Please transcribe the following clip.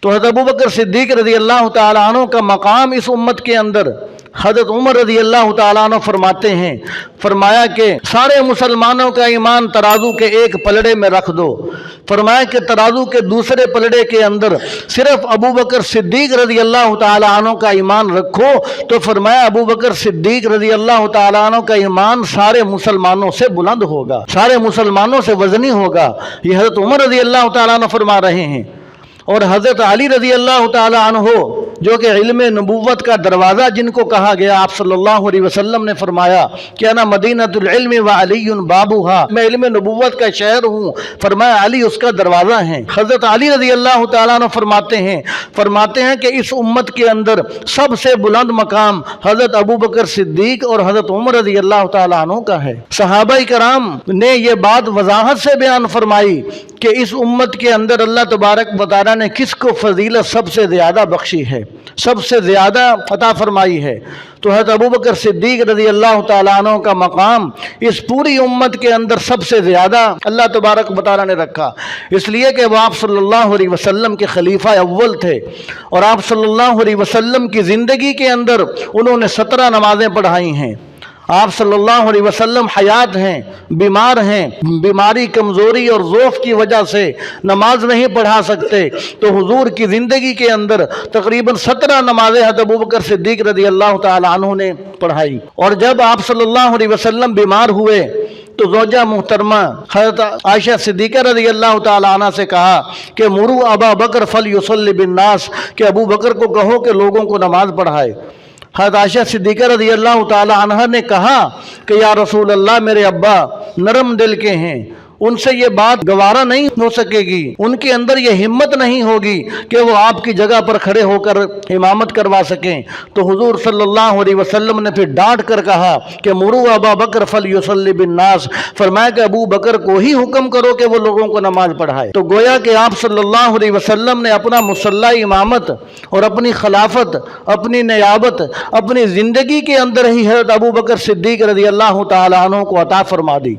تو حضرت ابو بکر صدیق رضی اللہ تعالیٰ عنہ کا مقام اس امت کے اندر حضرت عمر رضی اللہ تعالیٰ عنہ فرماتے ہیں، فرمایا کہ سارے مسلمانوں کا ایمان ترازو کے ایک پلڑے میں رکھ دو، فرمایا کہ ترازو کے دوسرے پلڑے کے اندر صرف ابو بکر صدیق رضی اللہ تعالیٰ عنہ کا ایمان رکھو، تو فرمایا ابو بکر صدیق رضی اللہ تعالیٰ عنہ کا ایمان سارے مسلمانوں سے بلند ہوگا، سارے مسلمانوں سے وزنی ہوگا۔ یہ حضرت عمر رضی اللہ تعالیٰ عنہ فرما رہے ہیں۔ اور حضرت علی رضی اللہ تعالیٰ عنہ جو کہ علم نبوت کا دروازہ جن کو کہا گیا، آپ صلی اللہ علیہ وسلم نے فرمایا کہ انا مدینۃ العلم وعلی بابها، میں علم نبوت کا شہر ہوں، فرمایا علی اس کا دروازہ ہے۔ حضرت علی رضی اللہ تعالیٰ عنہ فرماتے ہیں کہ اس امت کے اندر سب سے بلند مقام حضرت ابو بکر صدیق اور حضرت عمر رضی اللہ تعالیٰ عنہ کا ہے۔ صحابہ کرام نے یہ بات وضاحت سے بیان فرمائی کہ اس امت کے اندر اللہ تبارک و تعالیٰ نے کس کو فضیلت سب سے زیادہ بخشی ہے، سب سے زیادہ عطا فرمائی ہے، تو حضرت ابو بکر صدیق رضی اللہ تعالیٰ عنہ کا مقام اس پوری امت کے اندر سب سے زیادہ اللہ تبارک و تعالیٰ نے رکھا، اس لیے کہ وہ آپ صلی اللہ علیہ وسلم کے خلیفہ اول تھے، اور آپ صلی اللہ علیہ وسلم کی زندگی کے اندر انہوں نے 17 نمازیں پڑھائی ہیں۔ آپ صلی اللہ علیہ وسلم حیات ہیں، بیمار ہیں، بیماری کمزوری اور ضعف کی وجہ سے نماز نہیں پڑھا سکتے، تو حضور کی زندگی کے اندر تقریباً 17 نمازیں حضرت ابو بکر صدیق رضی اللہ تعالیٰ عنہ نے پڑھائی۔ اور جب آپ صلی اللہ علیہ وسلم بیمار ہوئے تو زوجہ محترمہ حضرت عائشہ صدیقہ رضی اللہ تعالیٰ عنہ سے کہا کہ مرو ابا بکر فلیصلی بالناس، کہ ابو بکر کو کہو کہ لوگوں کو نماز پڑھائے۔ حضرت عائشہ صدیقہ رضی اللہ تعالی عنہ نے کہا کہ یا رسول اللہ، میرے ابا نرم دل کے ہیں، ان سے یہ بات گوارا نہیں ہو سکے گی، ان کے اندر یہ ہمت نہیں ہوگی کہ وہ آپ کی جگہ پر کھڑے ہو کر امامت کروا سکیں۔ تو حضور صلی اللہ علیہ وسلم نے پھر ڈانٹ کر کہا کہ مرو ابا بکر فلیصلی بالناس، فرمایا کہ ابو بکر کو ہی حکم کرو کہ وہ لوگوں کو نماز پڑھائے۔ تو گویا کہ آپ صلی اللہ علیہ وسلم نے اپنا مصلی امامت اور اپنی خلافت، اپنی نیابت، اپنی زندگی کے اندر ہی حضرت ابو بکر صدیق رضی اللہ تعالیٰ عنہ کو عطا فرما دی۔